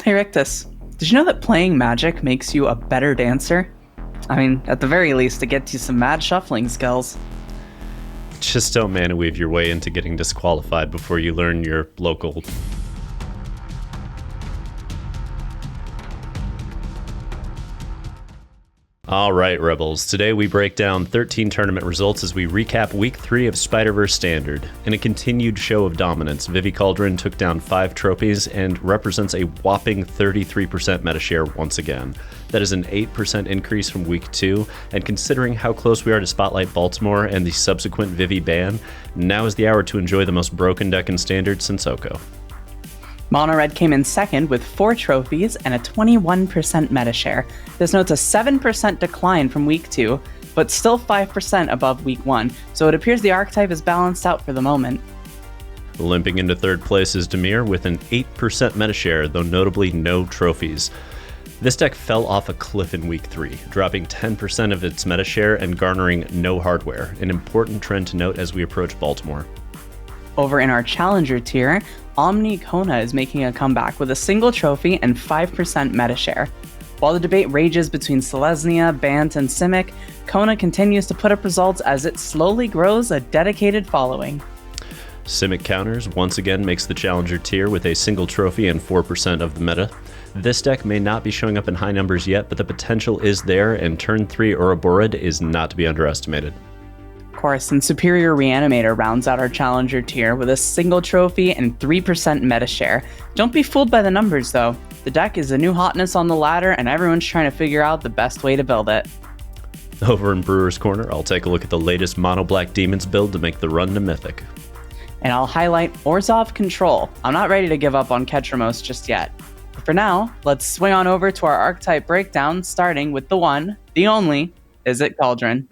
Hey Rictus, did you know that playing Magic makes you a better dancer? I mean, at the very least, it gets you some mad shuffling skills. Just don't mana weave your way into getting disqualified before you learn your local... Alright, Rebels. Today we break down 13 tournament results as we recap Week 3 of Spiderverse Standard. In a continued show of dominance, Jeskai Cauldron took down 5 trophies and represents a whopping 33% meta share once again. That is an 8% increase from Week 2, and considering how close we are to Spotlight Baltimore and the subsequent Vivi ban, now is the hour to enjoy the most broken deck in Standard since Oko. Mono Red came in second with 4 trophies and a 21% meta share. This notes a 7% decline from Week 2, but still 5% above Week 1, so it appears the archetype is balanced out for the moment. Limping into third place is Dimir with an 8% meta share, though notably no trophies. This deck fell off a cliff in Week 3, dropping 10% of its meta share and garnering no hardware, an important trend to note as we approach Baltimore. Over in our Challenger tier, Omni-Kona is making a comeback with a single trophy and 5% meta share. While the debate rages between Selesnya, Bant, and Simic, Kona continues to put up results as it slowly grows a dedicated following. Simic Counters once again makes the Challenger tier with a single trophy and 4% of the meta. This deck may not be showing up in high numbers yet, but the potential is there, and turn 3 Ouroboros is not to be underestimated. Of course, and Superior Reanimator rounds out our Challenger tier with a single trophy and 3% meta share. Don't be fooled by the numbers though. The deck is a new hotness on the ladder and everyone's trying to figure out the best way to build it. Over in Brewer's Corner, I'll take a look at the latest Mono Black Demons build to make the run to Mythic. And I'll highlight Orzhov Control. I'm not ready to give up on Ketramos just yet. But for now, let's swing on over to our archetype breakdown, starting with the one, the only, Izzet Cauldron.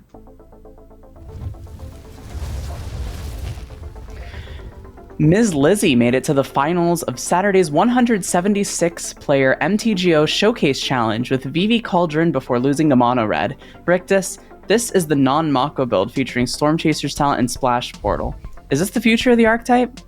Ms. Lizzie made it to the finals of Saturday's 176-player MTGO Showcase Challenge with Jeskai Cauldron before losing to Mono Red. Rictus, this is the non-Mako build featuring Storm Chaser's Talent and Splash Portal. Is this the future of the archetype?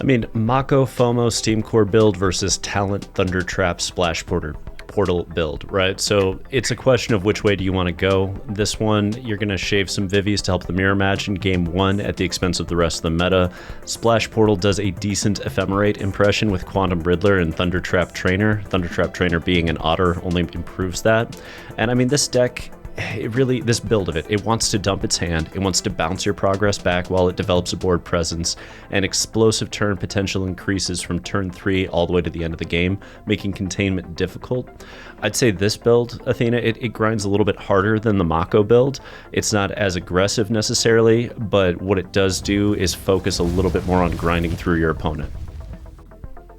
I mean, Mako, FOMO, Steam Core build versus Talent, Thunder Trap, Splash Portal build, right? So it's a question of which way do you want to go. This one, you're going to shave some Vivies to help the mirror match in game 1 at the expense of the rest of the meta. Splash Portal does a decent Ephemerate impression with Quantum Riddler and Thunder Trap Trainer. Thunder Trap Trainer being an otter only improves that. And I mean, this deck, this build of it, it wants to dump its hand, it wants to bounce your progress back while it develops a board presence, and explosive turn potential increases from turn 3 all the way to the end of the game, making containment difficult. I'd say this build, Athena, it grinds a little bit harder than the Mako build. It's not as aggressive necessarily, but what it does do is focus a little bit more on grinding through your opponent.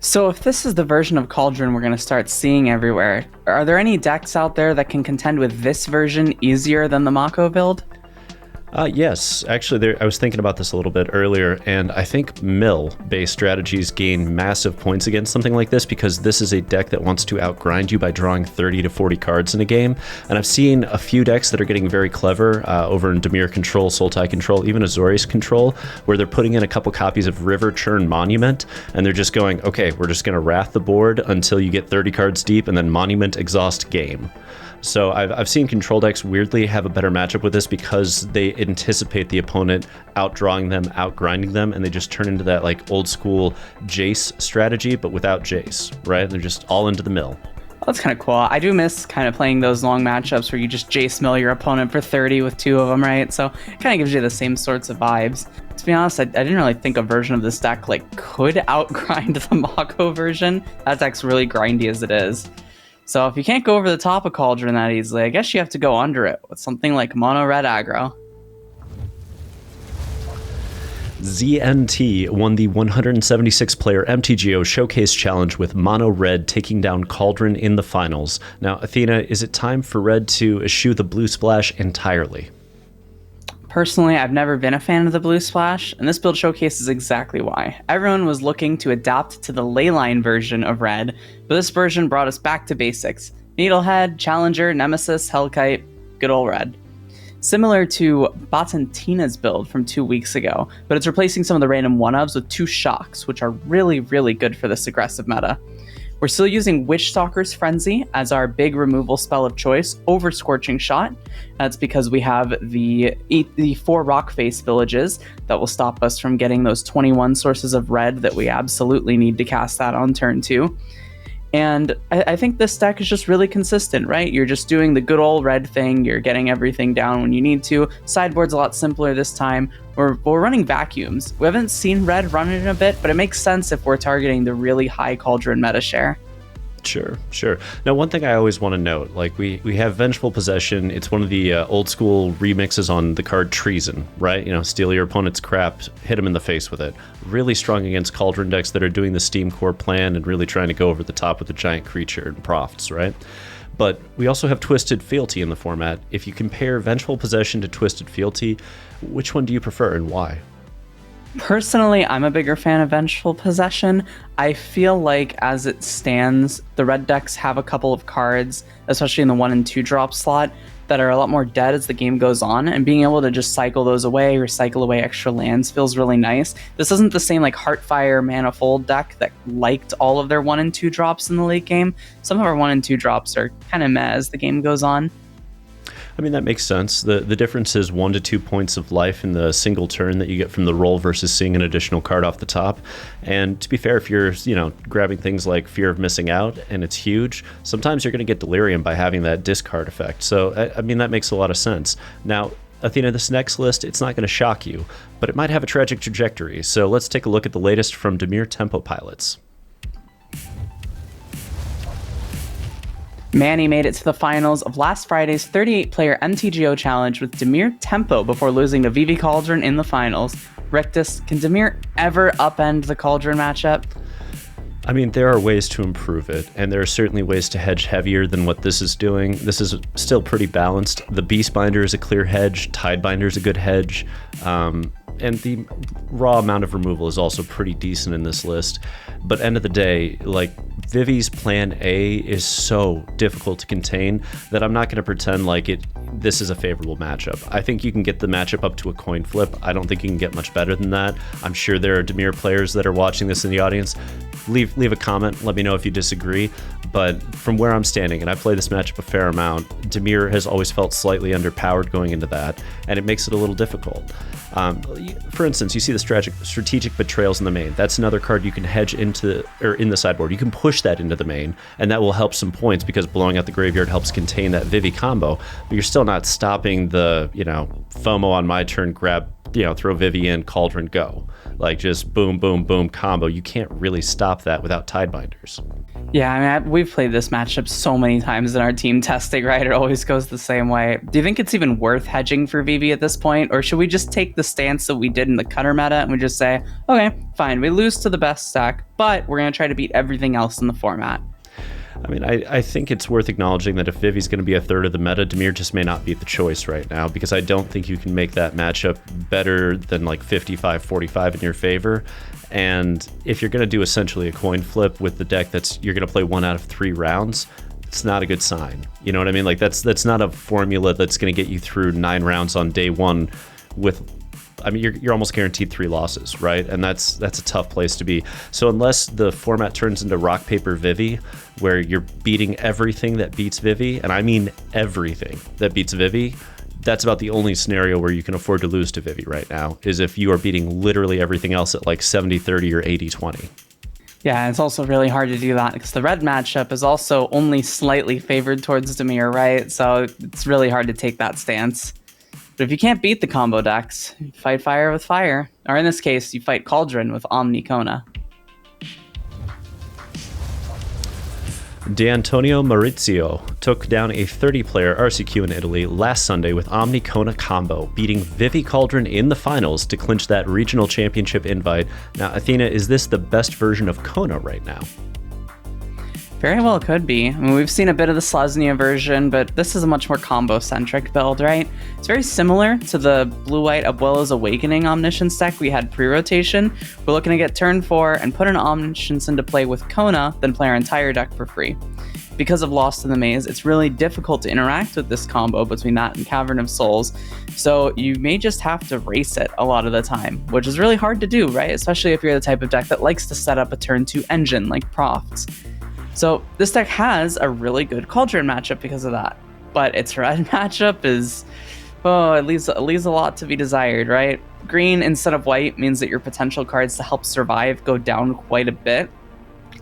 So if this is the version of Cauldron we're going to start seeing everywhere, are there any decks out there that can contend with this version easier than the Mako build? Yes, actually, I was thinking about this a little bit earlier, and I think mill-based strategies gain massive points against something like this because this is a deck that wants to outgrind you by drawing 30 to 40 cards in a game, and I've seen a few decks that are getting very clever over in Dimir Control, Sultai Control, even Azorius Control, where they're putting in a couple copies of River Churn Monument, and they're just going, okay, we're just going to wrath the board until you get 30 cards deep, and then Monument exhaust game. So I've seen control decks weirdly have a better matchup with this because they anticipate the opponent outdrawing them, outgrinding them, and they just turn into that like old school Jace strategy, but without Jace, right? They're just all into the mill. Well, that's kind of cool. I do miss kind of playing those long matchups where you just Jace mill your opponent for 30 with 2 of them, right? So it kind of gives you the same sorts of vibes. To be honest, I didn't really think a version of this deck like could outgrind the Mako version. That deck's really grindy as it is. So if you can't go over the top of Cauldron that easily, I guess you have to go under it with something like Mono Red Aggro. ZNT won the 176-player MTGO Showcase Challenge with Mono Red taking down Cauldron in the finals. Now, Athena, is it time for Red to eschew the blue splash entirely? Personally, I've never been a fan of the blue splash, and this build showcases exactly why. Everyone was looking to adapt to the leyline version of Red, but this version brought us back to basics. Needlehead, Challenger, Nemesis, Hellkite, good old Red. Similar to Batantina's build from 2 weeks ago, but it's replacing some of the random one-ofs with 2 shocks, which are really, really good for this aggressive meta. We're still using Witchstalker's Frenzy as our big removal spell of choice over Scorching Shot. That's because we have the 4 rock face villages that will stop us from getting those 21 sources of red that we absolutely need to cast that on turn 2. And I think this deck is just really consistent, right? You're just doing the good old red thing. You're getting everything down when you need to. Sideboard's a lot simpler this time. We're running vacuums. We haven't seen red run it in a bit, but it makes sense if we're targeting the really high Cauldron meta share. Sure. Now, one thing I always want to note, like we have Vengeful Possession. It's one of the old school remixes on the card Treason, right? You know, steal your opponent's crap, hit them in the face with it. Really strong against Cauldron decks that are doing the Steam Core plan and really trying to go over the top with a giant creature and profts, right? But we also have Twisted Fealty in the format. If you compare Vengeful Possession to Twisted Fealty, which one do you prefer and why? Personally, I'm a bigger fan of Vengeful Possession. I feel like, as it stands, the red decks have a couple of cards, especially in the 1 and 2 drop slot, that are a lot more dead as the game goes on, and being able to just cycle those away, recycle away extra lands feels really nice. This isn't the same like Heartfire Manifold deck that liked all of their 1 and 2 drops in the late game. Some of our 1 and 2 drops are kind of meh as the game goes on. I mean, that makes sense. The difference is 1 to 2 points of life in the single turn that you get from the roll versus seeing an additional card off the top. And to be fair, if you're, grabbing things like Fear of Missing Out and it's huge, sometimes you're going to get Delirium by having that discard effect. So, I mean, that makes a lot of sense. Now, Athena, this next list, it's not going to shock you, but it might have a tragic trajectory. So let's take a look at the latest from Dimir Tempo pilots. Manny made it to the finals of last Friday's 38-player MTGO Challenge with Dimir Tempo before losing to Vivi Cauldron in the finals. Rictus, can Dimir ever upend the Cauldron matchup? I mean, there are ways to improve it, and there are certainly ways to hedge heavier than what this is doing. This is still pretty balanced. The Beastbinder is a clear hedge, Tidebinder is a good hedge, and the raw amount of removal is also pretty decent in this list. But end of the day, like, Vivi's plan A is so difficult to contain that I'm not going to pretend like this is a favorable matchup. I think you can get the matchup up to a coin flip. I don't think you can get much better than that. I'm sure there are Dimir players that are watching this in the audience. Leave a comment, let me know if you disagree. But from where I'm standing, and I play this matchup a fair amount, Dimir has always felt slightly underpowered going into that, and it makes it a little difficult. For instance, you see the strategic betrayals in the main. That's another card you can hedge in the sideboard. You can push that into the main, and that will help some points because blowing out the graveyard helps contain that Vivi combo. But you're still not stopping the, FOMO on my turn, grab, throw Vivi in, Cauldron, go. Like, just boom, boom, boom combo. You can't really stop that without Tidebinders. Yeah, I mean, we've played this matchup so many times in our team testing, right? It always goes the same way. Do you think it's even worth hedging for Vivi at this point? Or should we just take the stance that we did in the cutter meta and we just say, okay, fine, we lose to the best stack, but we're going to try to beat everything else in the format? I mean, I think it's worth acknowledging that if Vivi's going to be a third of the meta, Dimir just may not be the choice right now, because I don't think you can make that matchup better than like 55-45 in your favor. And if you're going to do essentially a coin flip with the deck you're going to play 1 out of 3 rounds, it's not a good sign. You know what I mean? Like, that's not a formula that's going to get you through 9 rounds on day 1 with... I mean, you're almost guaranteed 3 losses, right? And that's a tough place to be. So unless the format turns into rock, paper, Vivi, where you're beating everything that beats Vivi, and I mean everything that beats Vivi, that's about the only scenario where you can afford to lose to Vivi right now, is if you are beating literally everything else at like 70-30 or 80-20. Yeah, it's also really hard to do that because the red matchup is also only slightly favored towards Dimir, right? So it's really hard to take that stance. But if you can't beat the combo decks, you fight fire with fire. Or in this case, you fight Cauldron with Omni-Kona. D'Antonio Maurizio took down a 30-player RCQ in Italy last Sunday with Omni-Kona combo, beating Vivi Cauldron in the finals to clinch that regional championship invite. Now, Athena, is this the best version of Kona right now? Very well could be. I mean, we've seen a bit of the Selesnya version, but this is a much more combo-centric build, right? It's very similar to the blue-white Abuela's Awakening Omniscience deck we had pre-rotation. We're looking to get turn 4 and put an Omniscience into play with Kona, then play our entire deck for free. Because of Lost in the Maze, it's really difficult to interact with this combo between that and Cavern of Souls, so you may just have to race it a lot of the time, which is really hard to do, right? Especially if you're the type of deck that likes to set up a turn 2 engine like Profts. So this deck has a really good Cauldron matchup because of that. But its red matchup is, it leaves a lot to be desired, right? Green instead of white means that your potential cards to help survive go down quite a bit.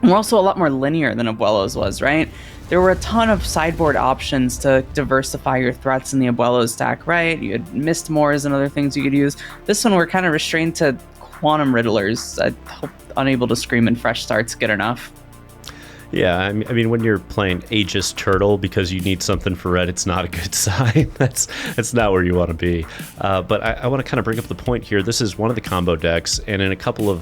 And we're also a lot more linear than Abuelo's was, right? There were a ton of sideboard options to diversify your threats in the Abuelo's stack, right? You had Mist Moors and other things you could use. This one we're kind of restrained to Quantum Riddlers. I hope Unable to Scream and Fresh Starts get enough. Yeah, I mean, when you're playing Aegis Turtle because you need something for red, it's not a good sign. That's not where you want to be. But I want to kind of bring up the point here. This is one of the combo decks, and in a couple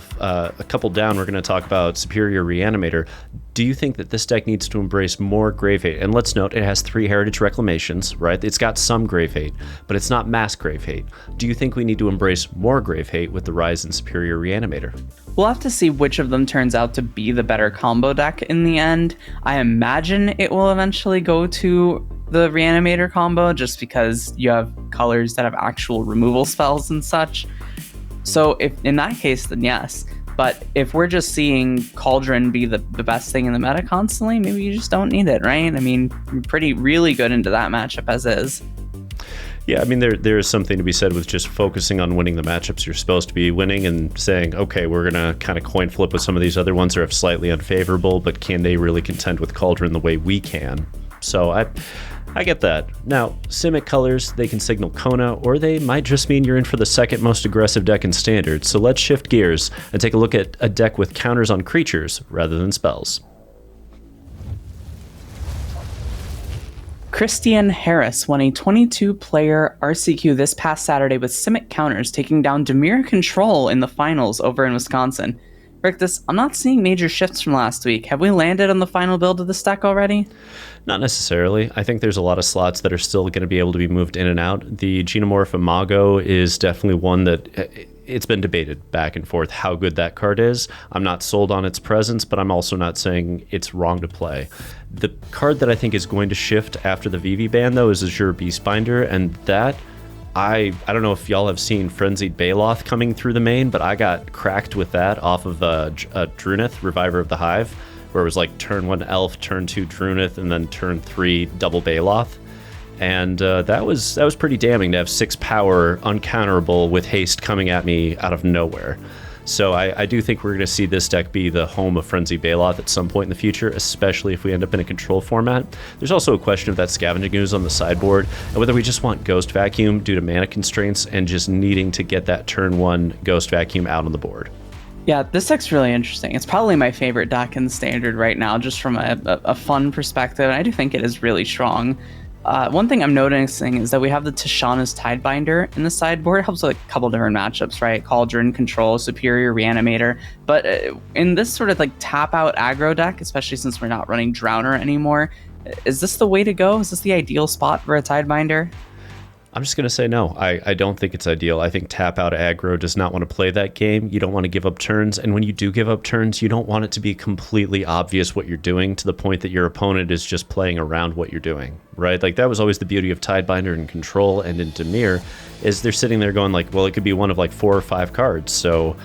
down, we're going to talk about Superior Reanimator. Do you think that this deck needs to embrace more Grave Hate? And let's note, it has 3 Heritage Reclamations, right? It's got some Grave Hate, but it's not mass Grave Hate. Do you think we need to embrace more Grave Hate with the rise in Superior Reanimator? We'll have to see which of them turns out to be the better combo deck in the end. I imagine it will eventually go to the Reanimator combo just because you have colors that have actual removal spells and such. So if in that case, then yes. But if we're just seeing Cauldron be the best thing in the meta constantly, maybe you just don't need it, right? I mean, you're really good into that matchup as is. Yeah, I mean, there is something to be said with just focusing on winning the matchups you're supposed to be winning and saying, okay, we're going to kind of coin flip with some of these other ones that are slightly unfavorable, but can they really contend with Cauldron the way we can? So I get that. Now, Simic colors, they can signal Kona, or they might just mean you're in for the second most aggressive deck in Standard. So let's shift gears and take a look at a deck with counters on creatures rather than spells. Christian Harris won a 22-player RCQ this past Saturday with Simic Counters, taking down Dimir Control in the finals over in Wisconsin. Rictus, I'm not seeing major shifts from last week. Have we landed on the final build of this deck already? Not necessarily. I think there's a lot of slots that are still going to be able to be moved in and out. The Genomorph Imago is definitely one that it's been debated back and forth how good that card is. I'm not sold on its presence, but I'm also not saying it's wrong to play. The card that I think is going to shift after the VV ban, though, is Azure Beastbinder, and that I don't know if y'all have seen Frenzied Baloth coming through the main, but I got cracked with that off of Drunith, Reviver of the Hive, where it was like turn 1 Elf, turn 2 Drunith, and then turn 3 double Baloth. And that was pretty damning to have 6 power uncounterable with haste coming at me out of nowhere. So I do think we're going to see this deck be the home of Frenzied Baloth at some point in the future, especially if we end up in a control format. There's also a question of that Scavenging Ooze on the sideboard, and whether we just want Ghost Vacuum due to mana constraints and just needing to get that turn 1 Ghost Vacuum out on the board. Yeah, this deck's really interesting. It's probably my favorite deck in Standard right now, just from a fun perspective, and I do think it is really strong. One thing I'm noticing is that we have the Tishana's Tidebinder in the sideboard. It helps with a couple different matchups, right? Cauldron, Control, Superior, Reanimator. But in this sort of like tap out aggro deck, especially since we're not running Drowner anymore, is this the way to go? Is this the ideal spot for a Tidebinder? I'm just going to say no. I don't think it's ideal. I think tap out aggro does not want to play that game. You don't want to give up turns. And when you do give up turns, you don't want it to be completely obvious what you're doing to the point that your opponent is just playing around what you're doing, right? Like that was always the beauty of Tidebinder and Control and in Dimir, is they're sitting there going like, well, it could be one of like 4 or 5 cards. So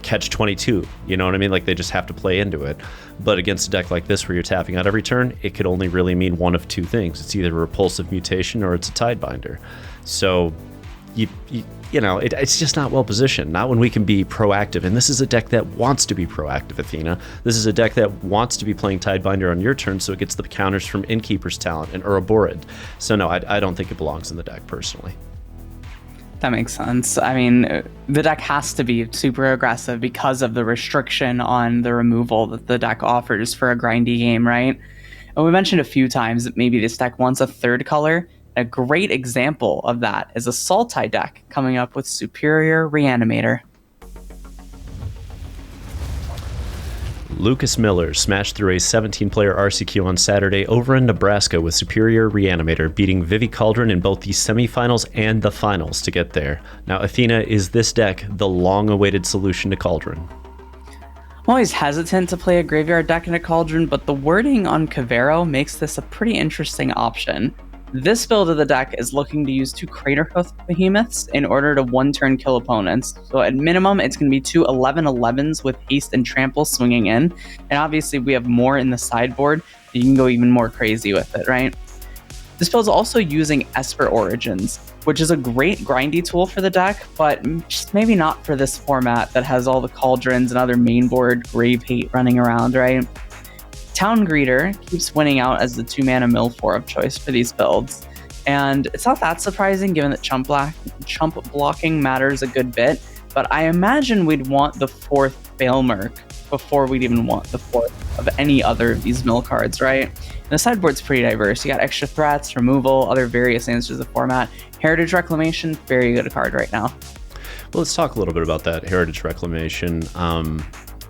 catch 22, you know what I mean? Like they just have to play into it. But against a deck like this where you're tapping out every turn, it could only really mean one of 2 things. It's either a Repulsive Mutation or it's a Tidebinder. So you know, it's just not well positioned, not when we can be proactive. And this is a deck that wants to be proactive, Athena. This is a deck that wants to be playing Tidebinder on your turn so it gets the counters from Innkeeper's Talent and Ouroborid. So no, I don't think it belongs in the deck personally. That makes sense. I mean, the deck has to be super aggressive because of the restriction on the removal that the deck offers for a grindy game, right? And we mentioned a few times that maybe this deck wants a 3rd color. A great example of that is a Sultai deck coming up with Superior Reanimator. Lucas Miller smashed through a 17-player RCQ on Saturday over in Nebraska with Superior Reanimator, beating Vivi Cauldron in both the semifinals and the finals to get there. Now, Athena, is this deck the long-awaited solution to Cauldron? I'm always hesitant to play a graveyard deck in a Cauldron, but the wording on Cavero makes this a pretty interesting option. This build of the deck is looking to use 2 Craterhoof Behemoths in order to 1-turn kill opponents. So at minimum, it's going to be 2 11/11s with Haste and Trample swinging in. And obviously, we have more in the sideboard. You can go even more crazy with it, right? This build's also using Esper Origins, which is a great grindy tool for the deck, but just maybe not for this format that has all the cauldrons and other mainboard grave hate running around, right? Town Greeter keeps winning out as the 2-mana mill 4 of choice for these builds. And it's not that surprising given that chump blocking matters a good bit, but I imagine we'd want the 4th Baelmerk before we'd even want the 4th of any other of these mill cards, right? And the sideboard's pretty diverse. You got extra threats, removal, other various answers of format. Heritage Reclamation, very good card right now. Well, let's talk a little bit about that Heritage Reclamation.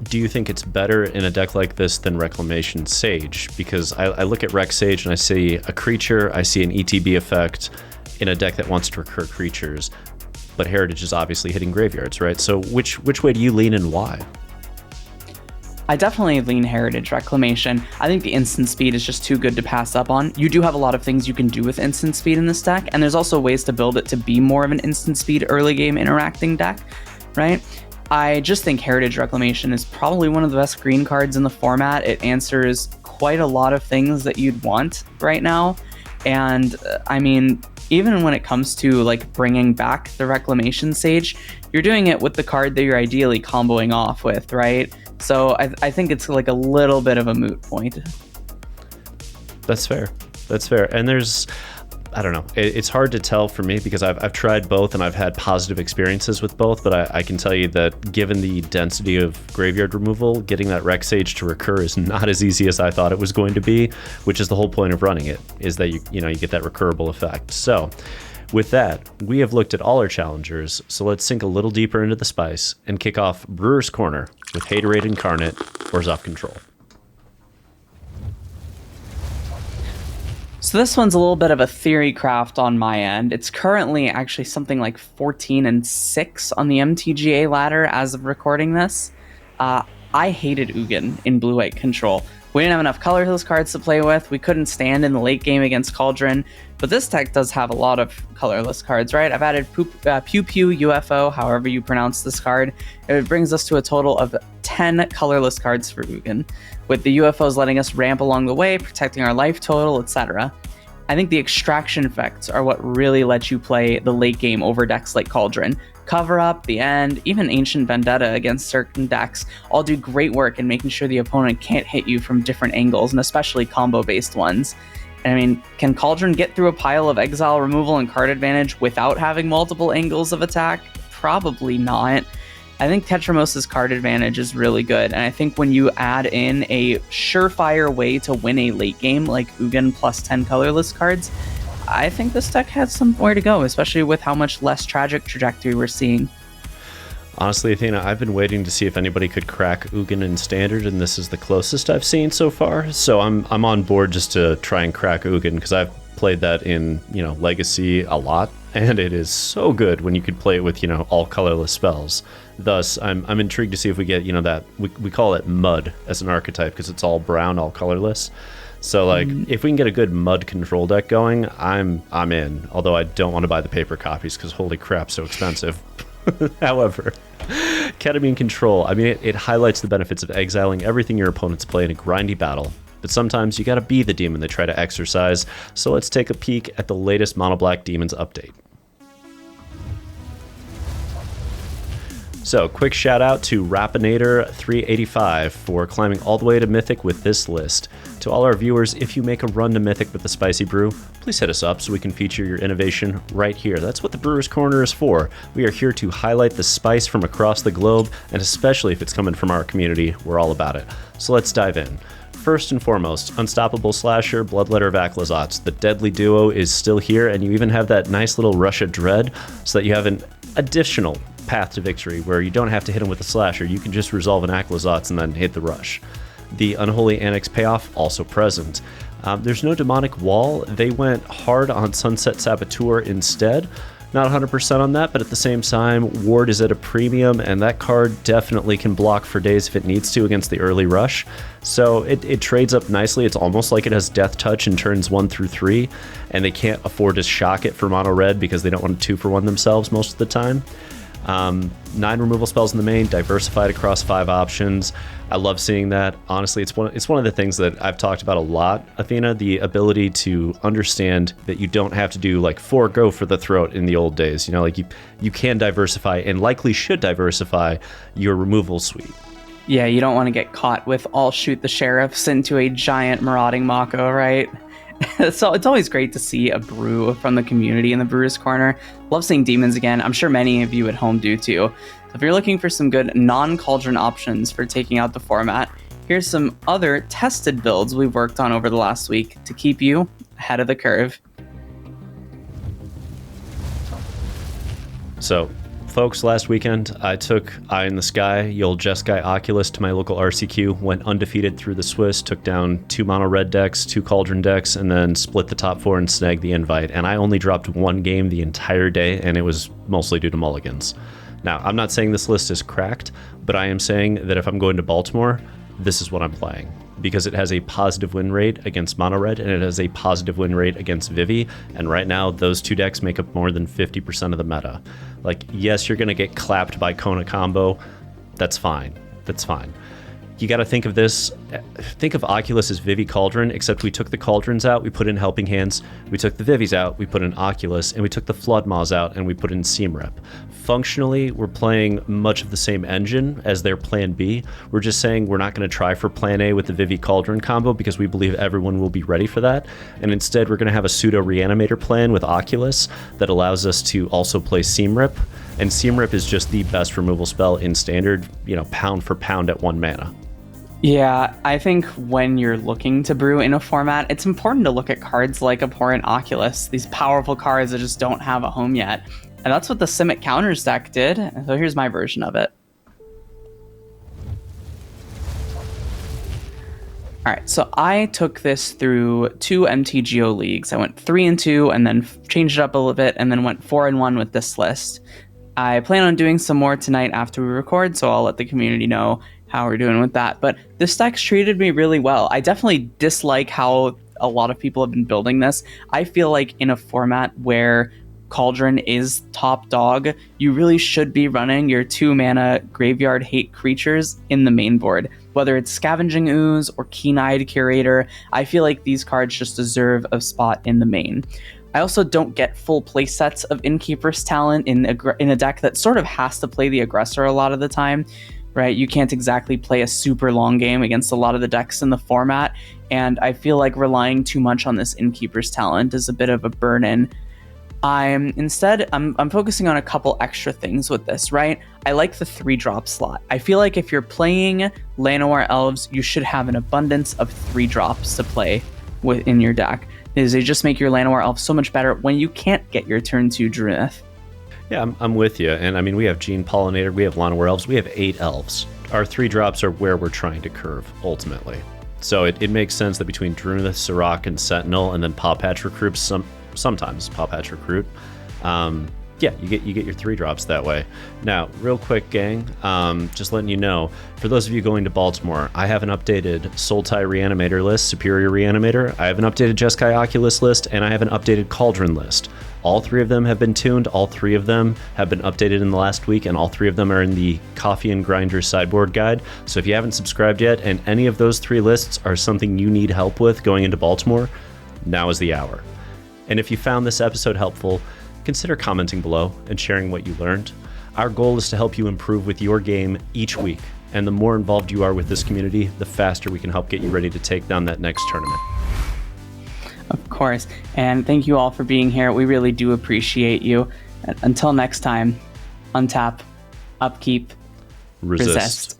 Do you think it's better in a deck like this than Reclamation Sage? Because I look at Rec Sage and I see a creature, I see an ETB effect in a deck that wants to recur creatures, but Heritage is obviously hitting graveyards, right? So which way do you lean and why? I definitely lean Heritage Reclamation. I think the instant speed is just too good to pass up on. You do have a lot of things you can do with instant speed in this deck, and there's also ways to build it to be more of an instant speed early game interacting deck, right? I just think Heritage Reclamation is probably one of the best green cards in the format. It answers quite a lot of things that you'd want right now. And I mean, even when it comes to like bringing back the Reclamation Sage, you're doing it with the card that you're ideally comboing off with, right? So I think it's like a little bit of a moot point. That's fair. That's fair. And there's, I don't know, it's hard to tell for me because I've tried both and I've had positive experiences with both, but I can tell you that given the density of graveyard removal, getting that Rec Sage to recur is not as easy as I thought it was going to be, which is the whole point of running it, is that you get that recurable effect. So with that, we have looked at all our challengers, so let's sink a little deeper into the spice and kick off Brewer's Corner with Haterade Incarnate, Orzhov Control. So this one's a little bit of a theory craft on my end. It's currently actually something like 14-6 on the MTGA ladder as of recording this. I hated Ugin in Blue-White Control. We didn't have enough colorless cards to play with. We couldn't stand in the late game against Cauldron. But this deck does have a lot of colorless cards, right? I've added Pew Pew UFO, however you pronounce this card. It brings us to a total of 10 colorless cards for Ugin, with the UFOs letting us ramp along the way, protecting our life total, etc. I think the extraction effects are what really let you play the late game over decks like Cauldron. Cover Up, The End, even Ancient Vendetta against certain decks all do great work in making sure the opponent can't hit you from different angles, and especially combo-based ones. I mean, can Cauldron get through a pile of exile removal and card advantage without having multiple angles of attack? Probably not. I think Tetramos's card advantage is really good, and I think when you add in a surefire way to win a late game like Ugin plus 10 colorless cards, I think this deck has somewhere to go, especially with how much less tragic trajectory we're seeing. Honestly, Athena, I've been waiting to see if anybody could crack Ugin in Standard, and this is the closest I've seen so far. So I'm on board just to try and crack Ugin, because I've played that in Legacy a lot, and it is so good when you could play it with all colorless spells. Thus, I'm intrigued to see if we get that we call it mud as an archetype because it's all brown, all colorless. So if we can get a good mud control deck going, I'm in. Although I don't want to buy the paper copies because holy crap, so expensive. However, Ketamine Control, I mean, it highlights the benefits of exiling everything your opponents play in a grindy battle. But sometimes you gotta be the demon they try to exorcise, so let's take a peek at the latest Mono Black Demons update. So, quick shout out to Reanimator 385 for climbing all the way to Mythic with this list. To all our viewers, if you make a run to Mythic with the Spicy Brew, please hit us up so we can feature your innovation right here. That's what the Brewer's Corner is for. We are here to highlight the spice from across the globe, and especially if it's coming from our community, we're all about it. So let's dive in. First and foremost, Unstoppable Slasher, Bloodletter of Aclazotz. The deadly duo is still here, and you even have that nice little Rush of Dread so that you have an additional path to victory where you don't have to hit him with a Slasher. You can just resolve an Aclazotz and then hit the Rush. The Unholy Annex payoff also present. There's no Demonic Wall. They went hard on Sunset Saboteur instead. Not 100% on that, but at the same time, Ward is at a premium, and that card definitely can block for days if it needs to against the early rush. So it trades up nicely. It's almost like it has Death Touch in turns 1 through 3, and they can't afford to shock it for mono red because they don't want to 2-for-1 themselves most of the time. 9 removal spells in the main, diversified across 5 options. I love seeing that. Honestly, it's one of the things that I've talked about a lot, Athena, the ability to understand that you don't have to do like 4 go for the throat in the old days. You know, like you can diversify and likely should diversify your removal suite. Yeah, you don't want to get caught with all shoot the sheriffs into a giant marauding Mako, right? So it's always great to see a brew from the community in the Brewer's Corner. Love seeing demons again. I'm sure many of you at home do too. So if you're looking for some good non-cauldron options for taking out the format, here's some other tested builds we've worked on over the last week to keep you ahead of the curve. So, folks, last weekend I took Eye in the Sky, the old Jeskai Oculus, to my local RCQ, went undefeated through the Swiss, took down 2 mono red decks, 2 cauldron decks, and then split the top 4 and snagged the invite. And I only dropped 1 game the entire day, and it was mostly due to mulligans. Now, I'm not saying this list is cracked, but I am saying that if I'm going to Baltimore, this is what I'm playing. Because it has a positive win rate against mono red, and it has a positive win rate against Vivi, and right now those 2 decks make up more than 50% of the meta. Like, yes, you're going to get clapped by Kona combo. That's fine. That's fine. You got to think of Oculus as Vivi Cauldron, except we took the Cauldrons out, we put in Helping Hands, we took the Vivis out, we put in Oculus, and we took the Flood Maws out, and we put in Seamrep. Functionally, we're playing much of the same engine as their Plan B. We're just saying we're not going to try for Plan A with the Vivi Cauldron combo because we believe everyone will be ready for that, and instead we're going to have a pseudo Reanimator plan with Oculus that allows us to also play Seamrep, and Seamrep is just the best removal spell in Standard, you know, pound for pound at 1 mana. Yeah, I think when you're looking to brew in a format, it's important to look at cards like Abhorrent Oculus, these powerful cards that just don't have a home yet. And that's what the Simic Counters deck did. So here's my version of it. All right, so I took this through 2 MTGO leagues. I went 3-2 and then changed it up a little bit and then went 4-1 with this list. I plan on doing some more tonight after we record, so I'll let the community know how we're doing with that. But this deck's treated me really well. I definitely dislike how a lot of people have been building this. I feel like in a format where Cauldron is top dog, you really should be running your 2-mana Graveyard Hate creatures in the main board. Whether it's Scavenging Ooze or Keen-Eyed Curator, I feel like these cards just deserve a spot in the main. I also don't get full play sets of Innkeeper's Talent in a deck that sort of has to play the aggressor a lot of the time, right? You can't exactly play a super long game against a lot of the decks in the format, and I feel like relying too much on this Innkeeper's Talent is a bit of a burden. I'm focusing on a couple extra things with this, right? I like the 3-drop slot. I feel like if you're playing Llanowar Elves, you should have an abundance of 3-drops to play within your deck. They just make your Llanowar Elves so much better when you can't get your turn 2 Druidith. Yeah, I'm with you. And I mean, we have Gene Pollinator, we have Llanowar Elves, we have 8 elves. Our 3-drops are where we're trying to curve, ultimately. So it makes sense that between Druidith, Sirach, and Sentinel, and then Paw Patch Recruit, sometimes Paw Patch Recruit, yeah, you get your 3-drops that way. Now, real quick, gang, just letting you know, for those of you going to Baltimore, I have an updated Sultai Reanimator list, Superior Reanimator. I have an updated Jeskai Oculus list, and I have an updated Cauldron list. All 3 of them have been tuned, all 3 of them have been updated in the last week, and all 3 of them are in the Coffee and Grinders sideboard guide. So if you haven't subscribed yet, and any of those 3 lists are something you need help with going into Baltimore, now is the hour. And if you found this episode helpful, consider commenting below and sharing what you learned. Our goal is to help you improve with your game each week, and the more involved you are with this community, the faster we can help get you ready to take down that next tournament. Of course, and thank you all for being here. We really do appreciate you. Until next time, untap, upkeep, resist.